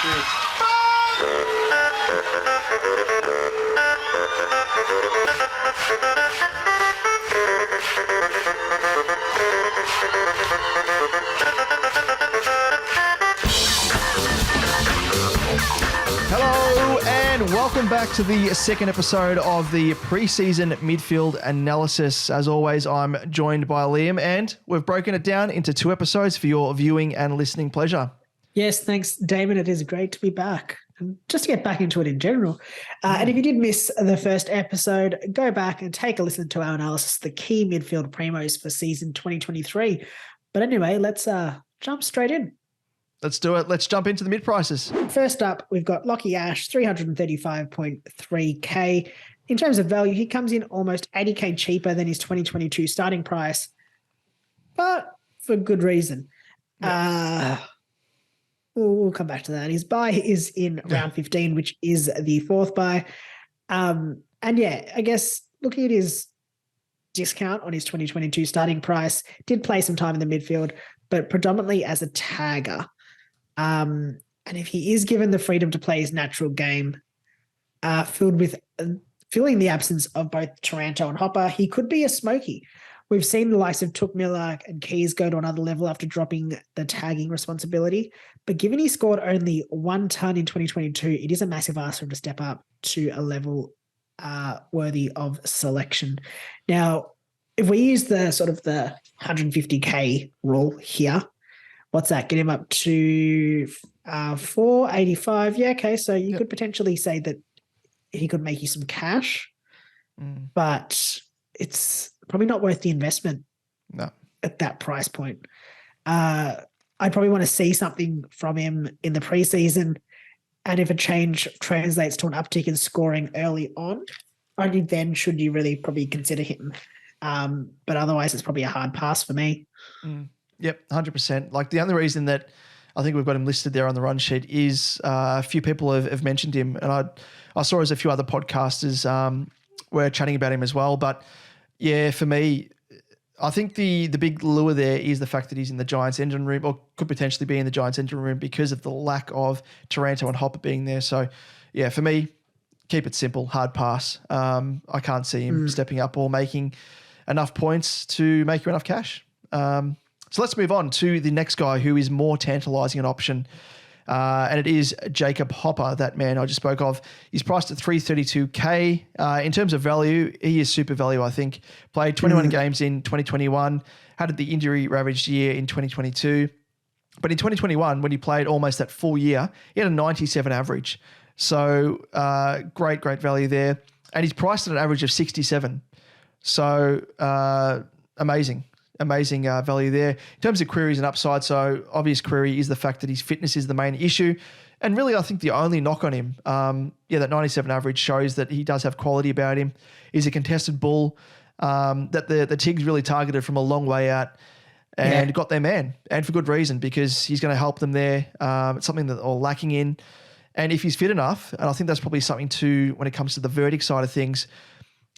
Cheers. Hello and welcome back to the second episode of the preseason midfield analysis. As always, I'm joined by Liam and we've broken it down into 2 episodes for your viewing and listening pleasure. Yes, thanks, Damon. It is great to be back and just to get back into it in general. And if you did miss the first episode, go back and take a listen to our analysis of the key midfield premos for season 2023. But anyway, let's jump straight in. Let's do it. Let's jump into the mid prices. First up, we've got Lockie Ash, 335.3K. In terms of value, he comes in almost 80K cheaper than his 2022 starting price, but for good reason. Yeah. We'll come back to that. His buy is in round 15, which is the 4th buy. And yeah, I guess looking at his discount on his 2022 starting price, did play some time in the midfield, but predominantly as a tagger. And if he is given the freedom to play his natural game, filling the absence of both Taranto and Hopper, he could be a smoky. We've seen the likes of Touk Miller and Keys go to another level after dropping the tagging responsibility. But given he scored only 1 ton in 2022, it is a massive ask for him to step up to a level worthy of selection. Now, if we use the sort of the 150K rule here, what's that? Get him up to 485. Yeah, okay. So you could potentially say that he could make you some cash, but it's probably not worth the investment at that price point. I probably want to see something from him in the preseason, and if a change translates to an uptick in scoring early on, only then should you really probably consider him. But otherwise, it's probably a hard pass for me. Yep, 100%. Like the only reason that I think we've got him listed there on the run sheet is a few people have mentioned him, and I saw as a few other podcasters were chatting about him as well. But yeah, for me, I think the big lure there is the fact that he's in the Giants engine room, or could potentially be in the Giants engine room because of the lack of Taranto and Hopper being there. So yeah, for me, keep it simple, hard pass. I can't see him stepping up or making enough points to make you enough cash. So let's move on to the next guy who is more tantalising an option, and it is Jacob Hopper, that man I just spoke of. He's priced at 332K. In terms of value, he is super value, I think. Played 21 games in 2021, had the injury-ravaged year in 2022. But in 2021, when he played almost that full year, he had a 97 average. So great value there. And he's priced at an average of 67. So amazing value there. In terms of queries and upside, so obvious query is the fact that his fitness is the main issue. And really, I think the only knock on him, that 97 average shows that he does have quality about him. He's a contested bull that the Tigs really targeted from a long way out and got their man, and for good reason, because he's going to help them there. It's something that they're all lacking in. And if he's fit enough, and I think that's probably something too when it comes to the verdict side of things,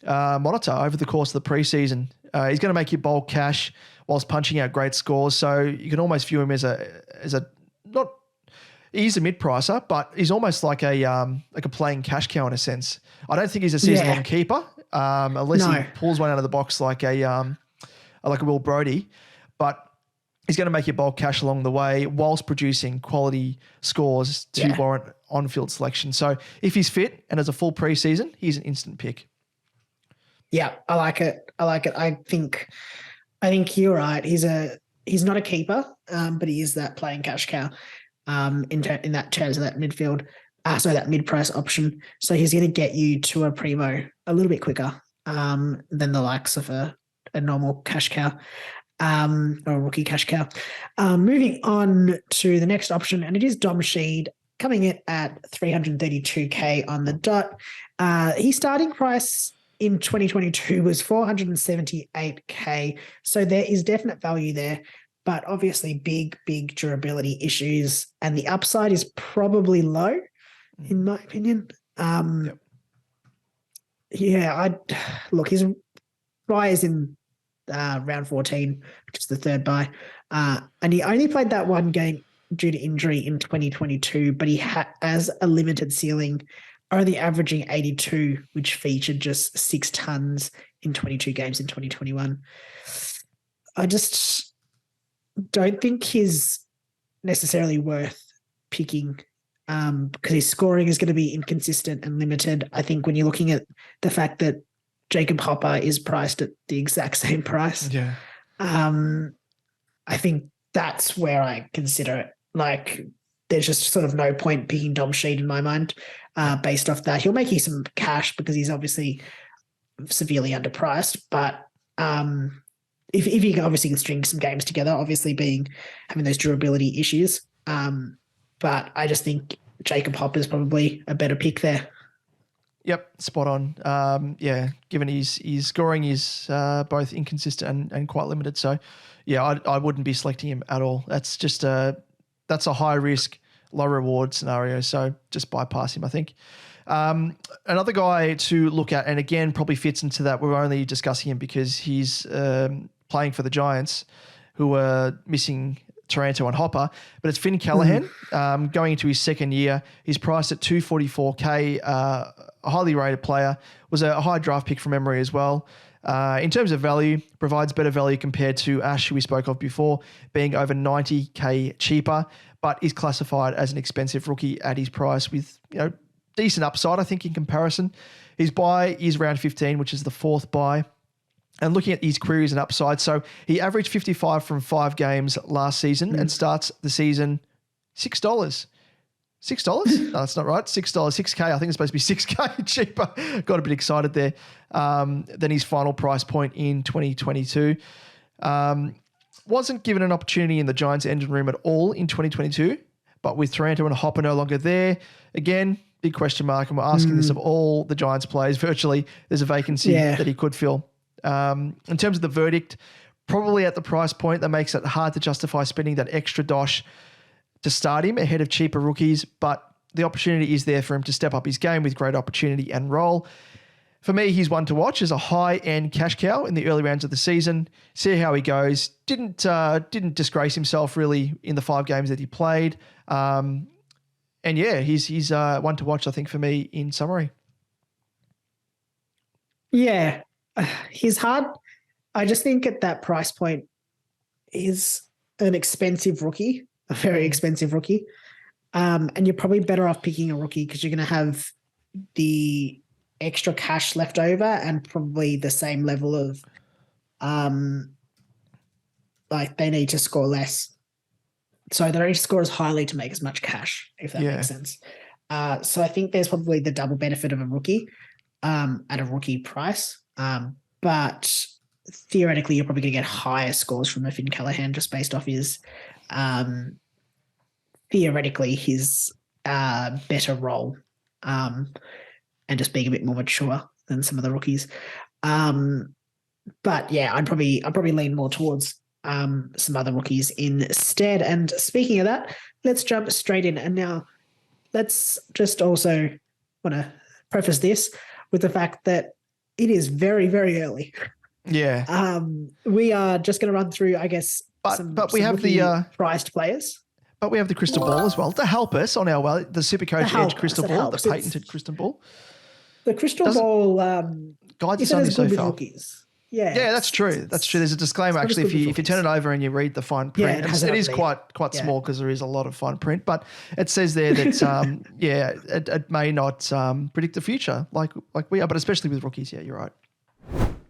monitor over the course of the preseason. He's going to make you bulk cash whilst punching out great scores. So you can almost view him as he's a mid-pricer, but he's almost like a playing cash cow in a sense. I don't think he's a season-long keeper, unless he pulls one out of the box like a Will Brodie. But he's going to make you bulk cash along the way whilst producing quality scores to warrant on-field selection. So if he's fit and has a full preseason, he's an instant pick. Yeah, I like it. I think you're right. He's not a keeper, but he is that playing cash cow in that terms of that midfield. That mid-price option. So he's going to get you to a primo a little bit quicker than the likes of a normal cash cow or a rookie cash cow. Moving on to the next option, and it is Dom Sheed, coming in at 332K on the dot. His starting price in 2022 was 478K. So there is definite value there, but obviously big durability issues, and the upside is probably low, in my opinion. His buy is in round 14, which is the 3rd buy. And he only played that one game due to injury in 2022, but he has a limited ceiling, only averaging 82, which featured just 6 tons in 22 games in 2021. I just don't think he's necessarily worth picking because his scoring is going to be inconsistent and limited. I think when you're looking at the fact that Jacob Hopper is priced at the exact same price, I think that's where I consider it. Like, there's just sort of no point picking Dom Sheed in my mind based off that. He'll make you some cash because he's obviously severely underpriced, but if you can obviously string some games together, obviously having those durability issues. But I just think Jacob Hopper is probably a better pick there. Yep, spot on. Given his scoring is both inconsistent and quite limited. So, I wouldn't be selecting him at all. That's just that's a high risk, low reward scenario. So just bypass him, I think. Another guy to look at, and again, probably fits into that. We're only discussing him because he's playing for the Giants, who are missing Taranto and Hopper, but it's Finn Callahan going into his second year. He's priced at $244K, a highly rated player, was a high draft pick from memory as well. In terms of value, provides better value compared to Ash, who we spoke of before, being over $90K cheaper, but is classified as an expensive rookie at his price with, decent upside, I think, in comparison. His buy is round 15, which is the fourth buy. And looking at his queries and upside, so he averaged 55 from 5 games last season and starts the season $6. $6? No, that's not right. $6, $6K. I think it's supposed to be $6K cheaper. Got a bit excited there than his final price point in 2022. Wasn't given an opportunity in the Giants engine room at all in 2022, but with Taranto and Hopper no longer there, again, big question mark, and we're asking this of all the Giants players. Virtually, there's a vacancy that he could fill. In terms of the verdict, probably at the price point that makes it hard to justify spending that extra dosh to start him ahead of cheaper rookies, but the opportunity is there for him to step up his game with great opportunity and role. For me, he's one to watch as a high-end cash cow in the early rounds of the season. See how he goes. Didn't disgrace himself really in the 5 games that he played. He's one to watch, I think, for me in summary. Yeah, he's hard. I just think at that price point, he's an expensive rookie, a very expensive rookie. And you're probably better off picking a rookie because you're going to have the extra cash left over and probably the same level of they need to score less. So they don't need to score as highly to make as much cash, if that makes sense. So I think there's probably the double benefit of a rookie at a rookie price. But theoretically, you're probably going to get higher scores from a Finn Callahan just based off his theoretically his better role and just being a bit more mature than some of the rookies. But yeah, I'd probably lean more towards some other rookies instead. And speaking of that, let's jump straight in. And now let's just also want to preface this with the fact that it is very, very early. Yeah. We are just going to run through, I guess, but we have the priced players. But we have the crystal ball as well to help us on our the SuperCoach Edge crystal ball, the patented crystal ball. The crystal ball guides us only so far. Rookies. Yeah, that's true. That's true. There's a disclaimer actually if you turn it over and you read the fine print. It is quite small because there is a lot of fine print, but it says there that it may not predict the future like we are, but especially with rookies. Yeah, you're right.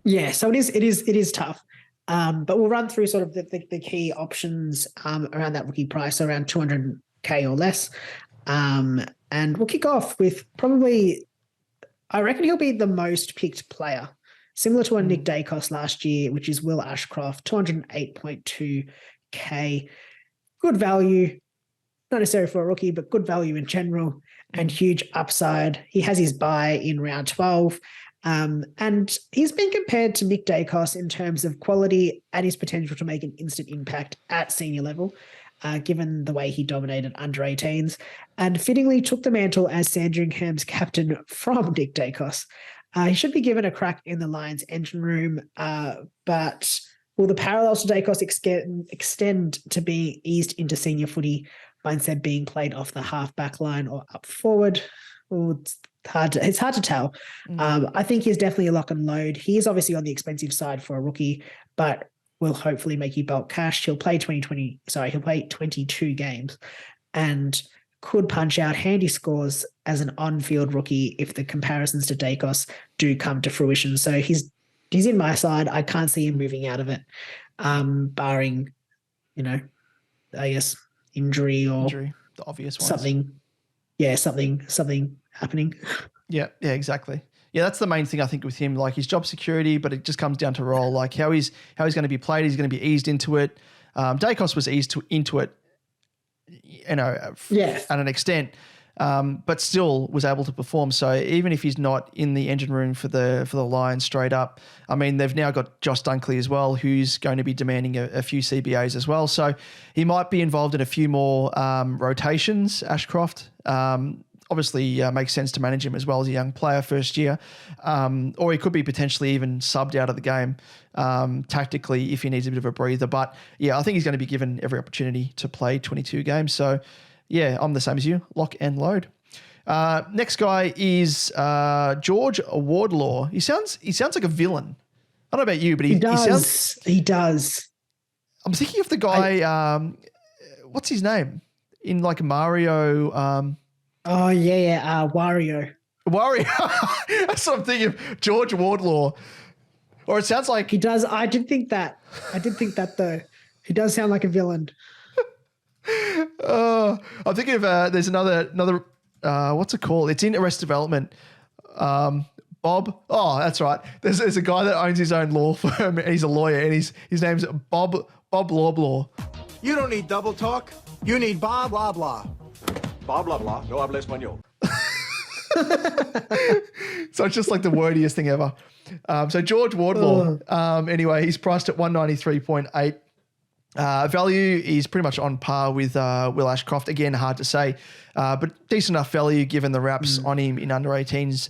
Yeah, so it is tough. But we'll run through sort of the key options around that rookie price, so around 200K or less. And we'll kick off with probably, I reckon he'll be the most picked player, similar to a Nick Dacos last year, which is Will ASHCROFT, 208.2K. Good value, not necessarily for a rookie, but good value in general and huge upside. He has his buy in round 12. And he's been compared to Nick Dacos in terms of quality and his potential to make an instant impact at senior level, given the way he dominated under 18s and fittingly took the mantle as Sandringham's captain from Nick Dacos. He should be given a crack in the Lions engine room, but Will the parallels to Dacos extend to being eased into senior footy by instead being played off the half-back line or up forward? Well, it's hard to tell. I think he's definitely a lock and load. He is obviously on the expensive side for a rookie, but will hopefully make you bulk cash. He'll play 22 games and could punch out handy scores as an on-field rookie if the comparisons to Dacos do come to fruition. So he's in my side. I can't see him moving out of it, barring, I guess, injury or the obvious ones. Something happening. Yeah, exactly. Yeah, that's the main thing I think with him, like his job security, but it just comes down to role, like how he's going to be played. He's going to be eased into it. Dacos was eased into it, at an extent, but still was able to perform. So even if he's not in the engine room for the Lions straight up, I mean, they've now got Josh Dunkley as well, who's going to be demanding a few CBAs as well. So he might be involved in a few more rotations, Ashcroft. Obviously makes sense to manage him as well as a young player first year. Or he could be potentially even subbed out of the game tactically if he needs a bit of a breather. But yeah, I think he's going to be given every opportunity to play 22 games. So yeah, I'm the same as you, lock and load. Next guy is George Wardlaw. He sounds like a villain. I don't know about you, but he does. He does. I'm thinking of the guy, what's his name? In like Mario... Wario. That's what I'm thinking of, George Wardlaw. Or it sounds like... He does. I did think that though. He does sound like a villain. I'm thinking of, there's another, what's it called? It's in Arrested Development. Bob. Oh, that's right. There's a guy that owns his own law firm and he's a lawyer and his name's Bob Loblaw. You don't need double talk. You need Bob Loblaw. Bob Loblaw, no habla español. So it's just like the wordiest thing ever. So George Wardlaw, anyway, he's priced at 193.8. Value is pretty much on par with Will Ashcroft. Again, hard to say, but decent enough value given the wraps on him in under 18s.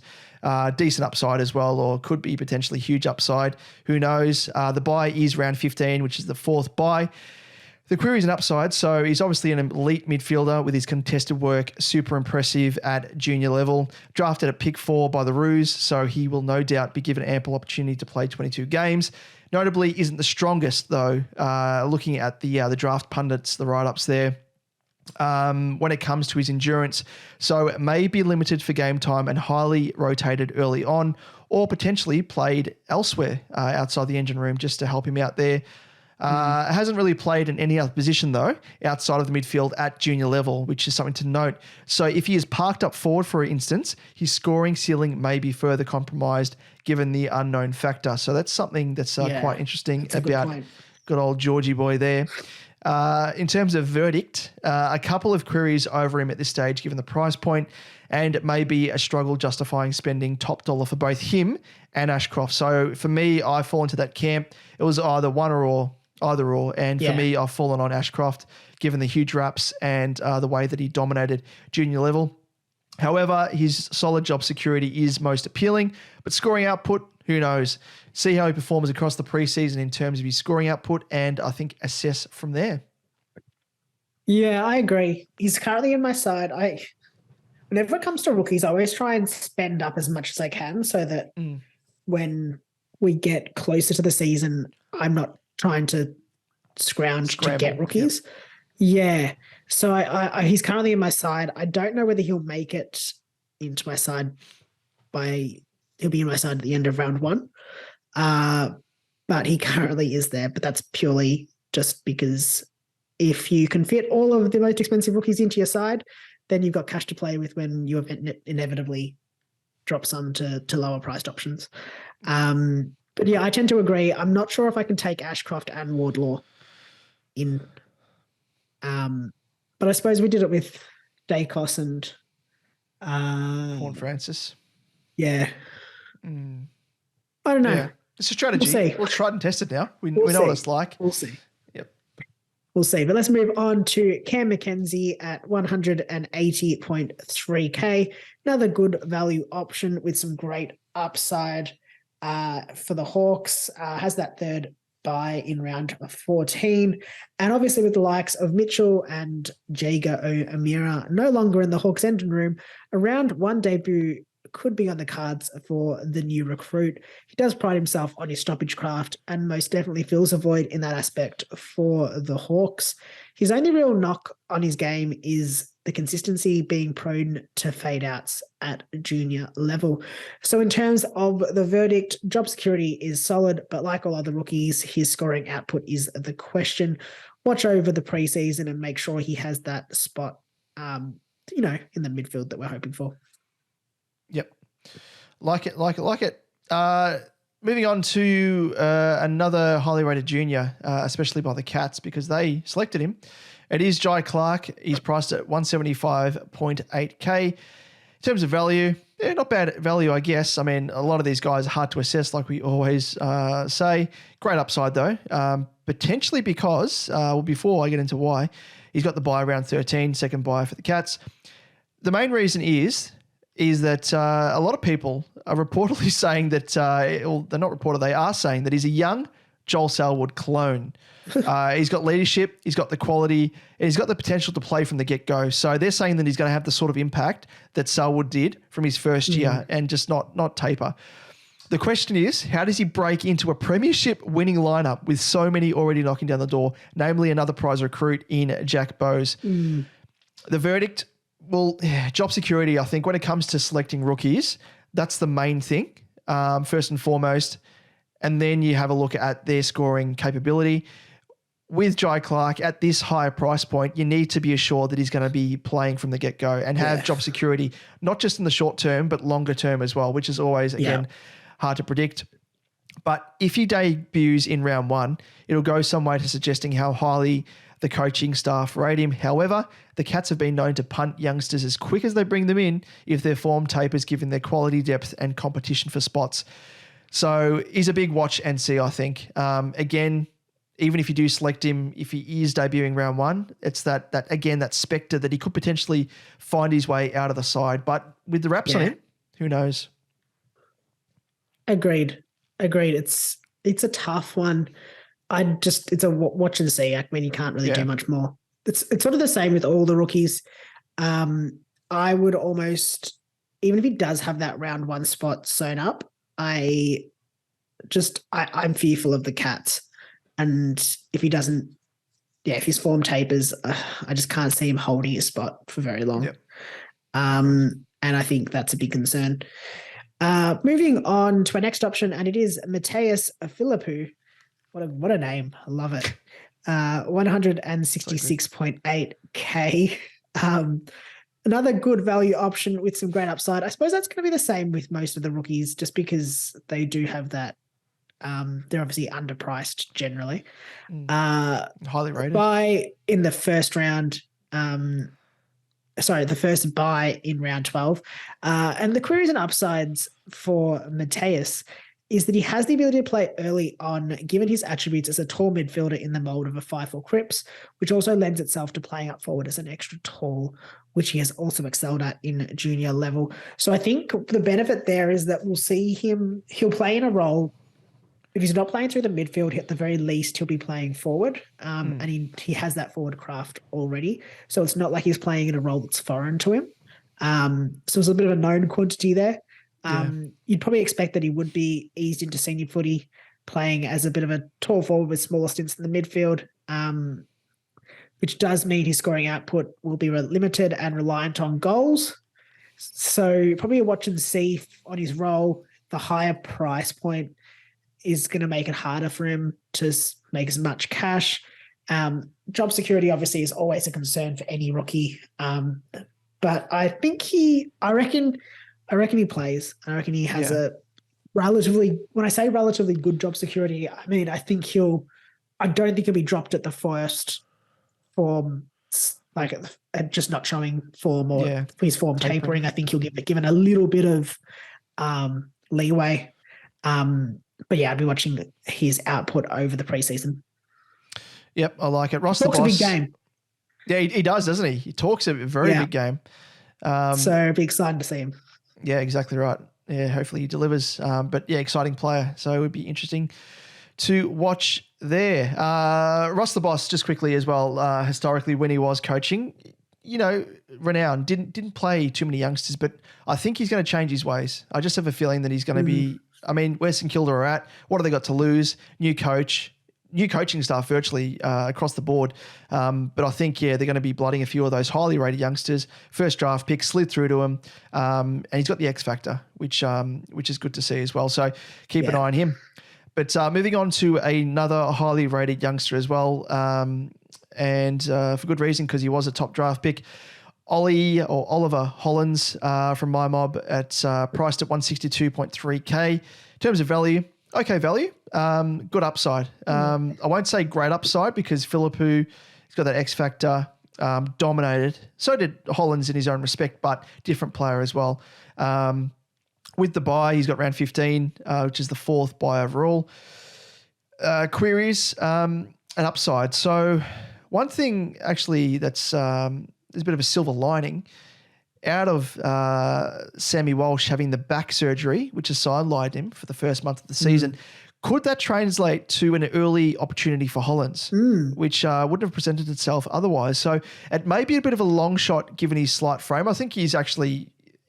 Decent upside as well, or could be potentially huge upside. Who knows? The buy is round 15, which is the fourth buy. The query is an upside, so he's obviously an elite midfielder with his contested work super impressive at junior level. Drafted at pick 4 by the Roos, so he will no doubt be given ample opportunity to play 22 games. Notably, isn't the strongest though. Looking at the draft pundits, the write-ups there, when it comes to his endurance, so it may be limited for game time and highly rotated early on, or potentially played elsewhere outside the engine room just to help him out there. Hasn't really played in any other position, though, outside of the midfield at junior level, which is something to note. So if he is parked up forward, for instance, his scoring ceiling may be further compromised given the unknown factor. So that's something that's quite interesting about good old Georgie boy there. In terms of verdict, a couple of queries over him at this stage, given the price point, and it may be a struggle justifying spending top dollar for both him and Ashcroft. So for me, I fall into that camp. It was either one or either or. And for me, I've fallen on Ashcroft, given the huge raps and the way that he dominated junior level. However, his solid job security is most appealing, but scoring output, who knows? See how he performs across the preseason in terms of his scoring output, and I think assess from there. Yeah, I agree. He's currently in my side. Whenever it comes to rookies, I always try and spend up as much as I can so that when we get closer to the season, I'm not trying to scrounge to get rookies. Yep. Yeah. So he's currently in my side. I don't know whether he'll make it into my side he'll be in my side at the end of round 1. But he currently is there. But that's purely just because if you can fit all of the most expensive rookies into your side, then you've got cash to play with when you inevitably drop some to lower priced options. But yeah, I tend to agree. I'm not sure if I can take Ashcroft and Wardlaw in. But I suppose we did it with Dacos and Paul Francis. Yeah. I don't know. Yeah. It's a strategy. We'll see. We'll try it and test it now. We know what it's like. We'll see. Yep. We'll see. But let's move on to Cam McKenzie at 180.3K. Another good value option with some great upside for the Hawks. Has that third bye in round 14. And obviously with the likes of Mitchell and Jager O'Meara no longer in the Hawks engine room, a round 1 debut could be on the cards for the new recruit. He does pride himself on his stoppage craft and most definitely fills a void in that aspect for the Hawks. His only real knock on his game is the consistency, being prone to fade outs at junior level. So in terms of the verdict, job security is solid, but like all other rookies, his scoring output is the question. Watch over the preseason and make sure he has that spot, in the midfield that we're hoping for. Yep. Like it. Moving on to another highly rated junior, especially by the Cats, because they selected him. It is Jai Clark. He's priced at 175.8K. In terms of value, not bad value, I guess. I mean, a lot of these guys are hard to assess, like we always say. Great upside, though. Potentially because, before I get into why, he's got the buy around 13, second buy for the Cats. The main reason is that a lot of people are reportedly saying that, they're not reported, they are saying that he's a young Joel Selwood clone. He's got leadership, he's got the quality, and he's got the potential to play from the get-go. So they're saying that he's going to have the sort of impact that Selwood did from his first year and just not taper. The question is, how does he break into a premiership winning lineup with so many already knocking down the door, namely another prize recruit in Jack Bowes? The verdict, well, job security, I think, when it comes to selecting rookies, that's the main thing, first and foremost. And then you have a look at their scoring capability. With Jai Clark, at this higher price point, you need to be assured that he's going to be playing from the get-go and have job security, not just in the short term, but longer term as well, which is always, again, hard to predict. But if he debuts in round 1, it'll go some way to suggesting how highly the coaching staff rate him. However, the Cats have been known to punt youngsters as quick as they bring them in if their form tapers, given their quality, depth, and competition for spots. So he's a big watch and see, I think. Again, even if you do select him, if he is debuting round 1, it's that spectre that he could potentially find his way out of the side. But with the wraps on him, who knows? Agreed. It's a tough one. It's a watch and see. I mean, you can't really do much more. It's sort of the same with all the rookies. I would almost, even if he does have that round 1 spot sewn up, I'm fearful of the Cats. And if he doesn't, if his form tapers, I just can't see him holding his spot for very long. Yep. And I think that's a big concern. Moving on to our next option, and it is Mateus Philippou. What a name. I love it. 166.8K. Another good value option with some great upside. I suppose that's going to be the same with most of the rookies, just because they do have that. They're obviously underpriced generally. Highly rated. Buy in the first round. The first buy in round 12. And the queries and upsides for Mateus is that he has the ability to play early on, given his attributes as a tall midfielder in the mold of a 5'4" Cripps, which also lends itself to playing up forward as an extra tall, which he has also excelled at in junior level. So I think the benefit there is that we'll see he'll play in a role. If he's not playing through the midfield, at the very least, he'll be playing forward. And he has that forward craft already. So it's not like he's playing in a role that's foreign to him. So there's a bit of a known quantity there. You'd probably expect that he would be eased into senior footy, playing as a bit of a tall forward with smaller stints in the midfield, which does mean his scoring output will be limited and reliant on goals. So probably a watch and see on his role. The higher price point is going to make it harder for him to make as much cash. Job security obviously is always a concern for any rookie. But I reckon he plays. I reckon he has a relatively, when I say relatively good job security, I mean, I don't think he'll be dropped at the first form, like just not showing form or his form tapering. I think he'll get given a little bit of leeway. But I'd be watching his output over the preseason. Yep, I like it. Ross Talks the Boss. A big game. Yeah, he does, doesn't he? He talks a very big game. So it'd be exciting to see him. Yeah, exactly right. Yeah, hopefully he delivers. But exciting player. So it would be interesting to watch there. Ross the Boss, just quickly as well, historically when he was coaching, renowned, didn't play too many youngsters, but I think he's going to change his ways. I just have a feeling that he's going to be, where St Kilda are at, what have they got to lose? New coach, new coaching staff virtually across the board. But I think, they're going to be blooding a few of those highly rated youngsters. First draft pick slid through to him, and he's got the X factor, which is good to see as well. So keep an eye on him. But moving on to another highly rated youngster as well, and for good reason, because he was a top draft pick, Oliver Hollands from my mob at priced at 162.3K. In terms of value, okay value, good upside. I won't say great upside because Philippou, he's got that X factor, dominated. So did Hollands in his own respect, but different player as well. With the buy, he's got round 15, which is the 4th buy overall. Queries, an upside. So one thing actually that's there's a bit of a silver lining out of Sammy Walsh having the back surgery, which has sidelined him for the first month of the season. Could that translate to an early opportunity for Hollands, which wouldn't have presented itself otherwise? So it may be a bit of a long shot given his slight frame. I think he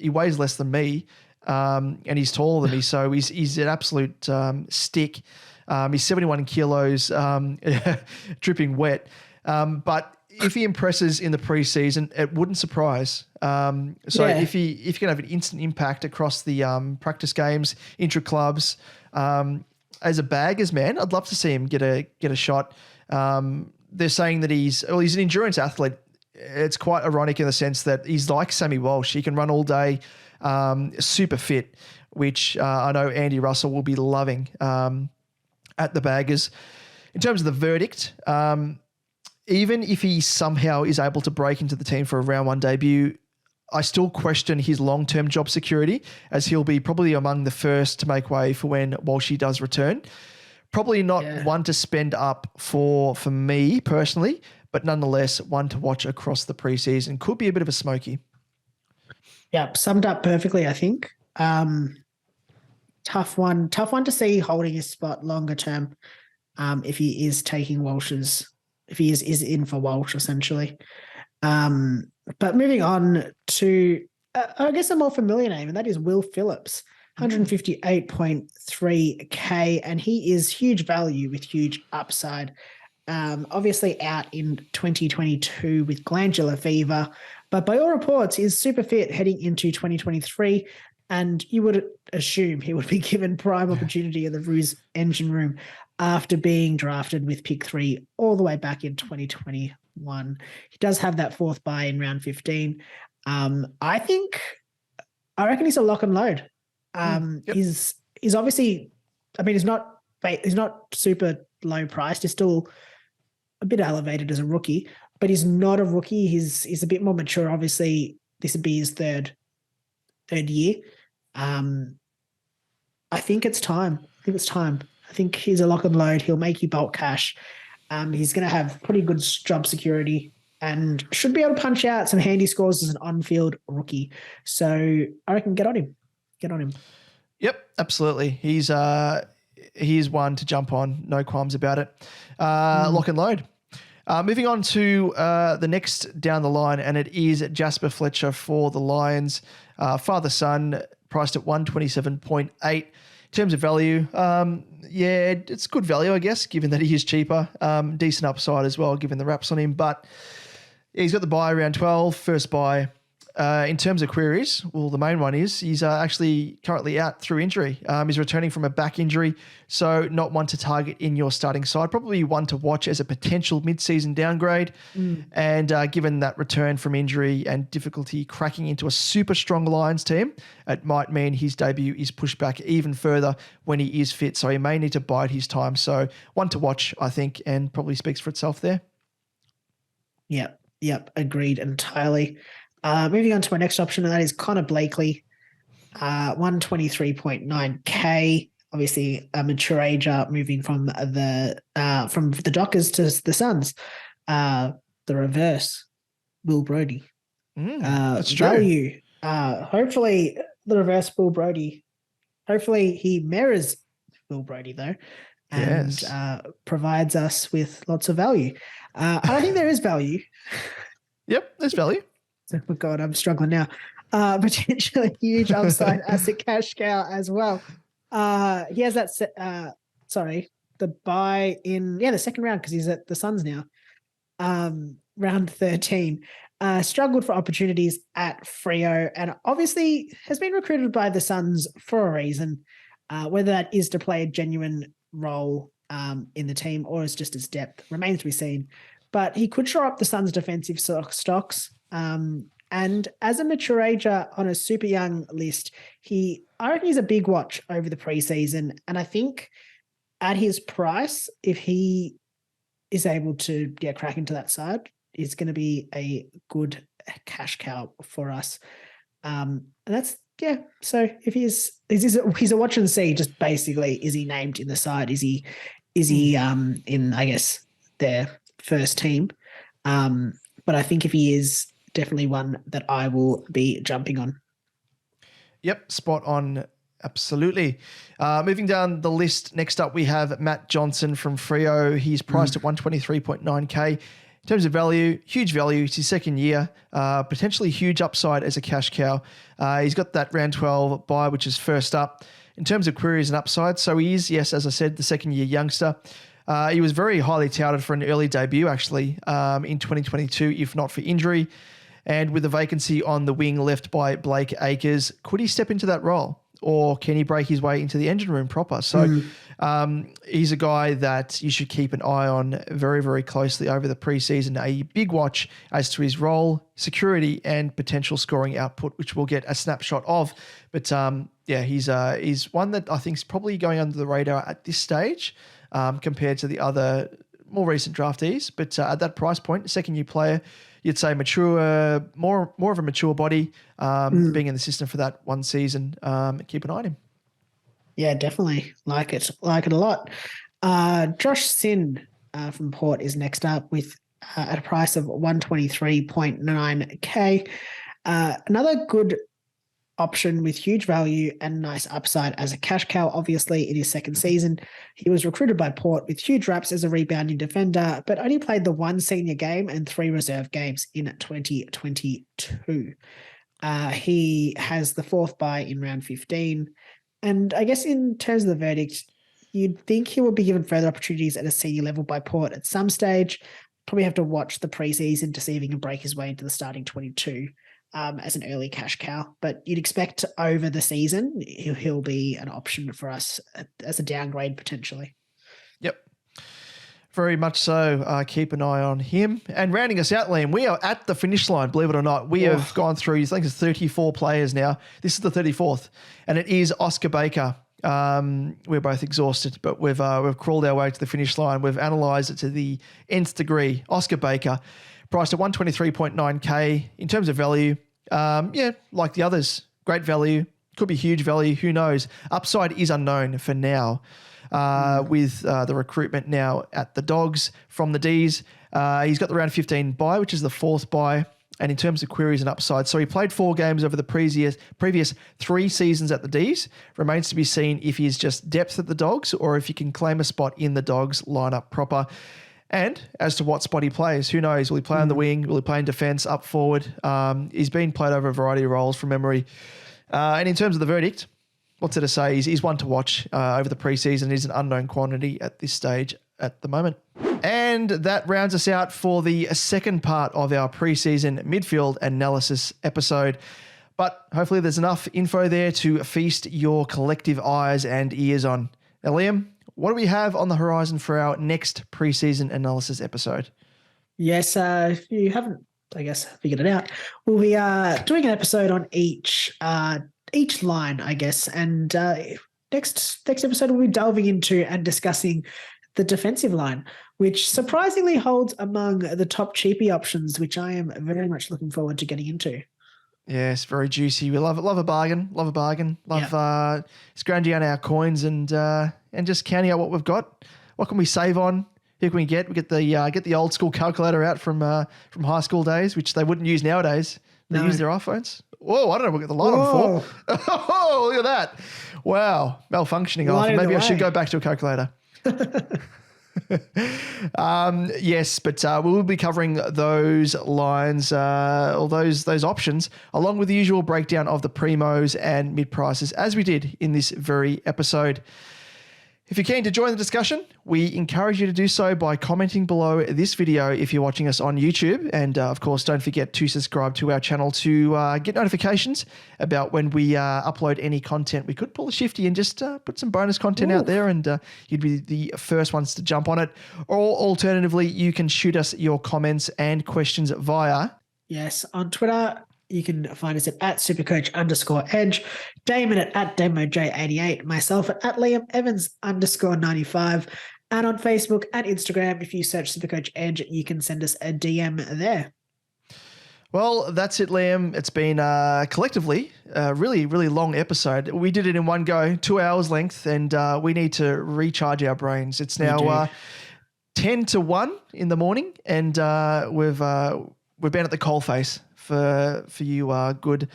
weighs less than me. And he's taller than me, so he's an absolute stick. He's 71 kilos, dripping wet. But if he impresses in the preseason, it wouldn't surprise. If he can have an instant impact across the practice games, intra clubs, as a baggers man, I'd love to see him get a shot. They're saying that he's an endurance athlete. It's quite ironic in the sense that he's like Sammy Walsh. He can run all day. Super fit, which I know Andy Russell will be loving at the baggers. In terms of the verdict, even if he somehow is able to break into the team for a round 1 debut, I still question his long-term job security, as he'll be probably among the first to make way for when Walshy does return. Probably not one to spend up for me personally, but nonetheless one to watch across the preseason. Could be a bit of a smoky. Yeah, summed up perfectly, I think. Tough one to see holding his spot longer term. If he is taking if he is in for Walsh essentially. But moving on to, I guess, a more familiar name, and that is Will Phillips, 158.3K, and he is huge value with huge upside. Obviously out in 2022 with glandular fever, but by all reports is super fit heading into 2023, and you would assume he would be given prime opportunity in the Roos engine room after being drafted with pick 3 all the way back in 2021. He does have that 4th buy in round 15. I reckon he's a lock and load. He's obviously, he's not super low priced. He's still a bit elevated as a rookie, but he's not a rookie. He's a bit more mature. Obviously, this would be his third year. I think it's time. I think he's a lock and load. He'll make you bulk cash. He's going to have pretty good job security and should be able to punch out some handy scores as an on-field rookie. So I reckon get on him. Yep, absolutely. He's one to jump on. No qualms about it. Lock and load. Moving on to the next down the line, and it is Jasper Fletcher for the Lions. Father-son, priced at 127.8. In terms of value, it's good value, I guess, given that he is cheaper. Decent upside as well, given the wraps on him. But he's got the buy around 12, first buy. In terms of queries, well, the main one is he's actually currently out through injury. He's returning from a back injury, so not one to target in your starting side. Probably one to watch as a potential mid-season downgrade. And given that return from injury and difficulty cracking into a super strong Lions team, it might mean his debut is pushed back even further when he is fit. So he may need to bide his time. So one to watch, I think, and probably speaks for itself there. Yep, agreed entirely. Moving on to my next option, and that is Connor Blakely, 123.9K. Obviously, a mature ager moving from the Dockers to the Suns. The reverse, Will Brodie. That's true. Value. Hopefully, the reverse Will Brodie. Hopefully, he mirrors Will Brodie though. and Yes. provides us with lots of value. And I think there is value. Yep, there's value. Oh God, I'm struggling now. Potentially huge upside as a cash cow as well. He has that. The buy in the second round because he's at the Suns now. Round 13. Struggled for opportunities at Freo and obviously has been recruited by the Suns for a reason. Whether that is to play a genuine role in the team or is just as depth remains to be seen. But he could shore up the Suns' defensive stocks. And as a mature ager on a super young list, I reckon he's a big watch over the preseason. And I think at his price, if he is able to get crack into that side, it's going to be a good cash cow for us. And that's, so if he's a watch and see, just basically, is he named in the side? Is he in, I guess, their first team? But I think if he is, definitely one that I will be jumping on. Yep, spot on. Absolutely. Moving down the list, next up we have Matt Johnson from Freo. He's priced at 123.9K. In terms of value, huge value. It's his second year. Potentially huge upside as a cash cow. He's got that round 12 buy, which is first up. In terms of queries and upside, so he is, yes, as I said, the second year youngster. He was very highly touted for an early debut, actually, in 2022, if not for injury. And with a vacancy on the wing left by Blake Acres, could he step into that role? Or can he break his way into the engine room proper? So he's a guy that you should keep an eye on very, very closely over the preseason. A big watch as to his role, security, and potential scoring output, which we'll get a snapshot of. But he's one that I think is probably going under the radar at this stage compared to the other more recent draftees. But at that price point, second-year player, you'd say mature, more of a mature body, being in the system for that one season. Keep an eye on him. Yeah, definitely like it a lot. Josh SINN from Port is next up with at a price of 123.9K. Another good option with huge value and nice upside as a cash cow, obviously, in his second season. He was recruited by Port with huge raps as a rebounding defender, but only played the one senior game and 3 reserve games in 2022. He has the 4th bye in round 15. And I guess in terms of the verdict, you'd think he will be given further opportunities at a senior level by Port at some stage. Probably have to watch the preseason to see if he can break his way into the starting 22. As an early cash cow, but you'd expect over the season he'll be an option for us as a downgrade potentially. Yep, very much so. Keep an eye on him. And rounding us out, Liam, we are at the finish line, believe it or not. We have gone through, I think it's 34 players now. This is the 34th, and it is Oscar Baker. We're both exhausted, but we've crawled our way to the finish line. We've analysed it to the nth degree. Oscar Baker, priced at 123.9K. In terms of value, like the others, great value. Could be huge value. Who knows? Upside is unknown for now. With the recruitment now at the Dogs from the Ds. He's got the round 15 bye, which is the 4th bye. And in terms of queries and upside, so he played 4 games over the previous 3 seasons at the Ds. Remains to be seen if he is just depth at the Dogs or if he can claim a spot in the Dogs lineup proper. And as to what spot he plays, who knows? Will he play on the wing? Will he play in defence, up forward? He's been played over a variety of roles from memory. And in terms of the verdict, what's it to say? He's one to watch over the preseason. He's an unknown quantity at this stage at the moment. And that rounds us out for the second part of our preseason midfield analysis episode. But hopefully there's enough info there to feast your collective eyes and ears on. Now, Liam, what do we have on the horizon for our next preseason analysis episode? Yes, if you haven't, I guess, figured it out, we'll be doing an episode on each line, I guess. And next episode, we'll be delving into and discussing the defensive line, which surprisingly holds among the top cheapie options, which I am very much looking forward to getting into. Yes, very juicy. We love it. Love a bargain. Love scrounging out our coins and just counting out what we've got. What can we save on? Who can we get? We get the old school calculator out from high school days, which they wouldn't use nowadays. They use their iPhones. Whoa, I don't know what the light on for. Oh, look at that. Wow, malfunctioning off. Maybe I should go back to a calculator. Yes, but we will be covering those lines, or those options, along with the usual breakdown of the premos and mid prices, as we did in this very episode. If you're keen to join the discussion, we encourage you to do so by commenting below this video if you're watching us on YouTube. And of course, don't forget to subscribe to our channel to get notifications about when we upload any content. We could pull a shifty and just put some bonus content out there, and you'd be the first ones to jump on it. Or alternatively, you can shoot us your comments and questions via... Yes, on Twitter, you can find us at @supercoach_edge, Damon at DamoJ88, myself at Liam Evans_95, and on Facebook and Instagram, if you search Supercoach Edge, you can send us a DM there. Well, that's it, Liam. It's been collectively a really, really long episode. We did it in one go, 2 hours length, and we need to recharge our brains. It's now 10 to 1 in the morning, and we've been at the coalface for you good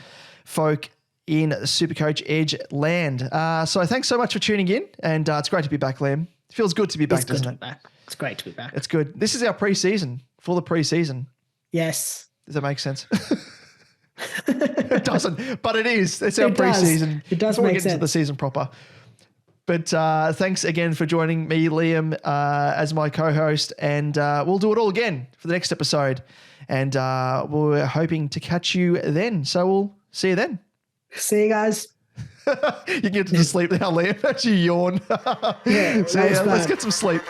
folk in Supercoach Edge land. So thanks so much for tuning in, and it's great to be back, Liam. It feels good to be back, doesn't it? It's great to be back. It's good. This is our pre-season, for the pre-season. Yes. Does that make sense? It doesn't, but it is. It's our pre-season. It does before make we get sense. into the season proper. But thanks again for joining me, Liam, as my co-host, and we'll do it all again for the next episode. And we're hoping to catch you then. So we'll see you then. See you guys. You can get to sleep now, Liam. Actually yawn. Yeah, So let's get some sleep.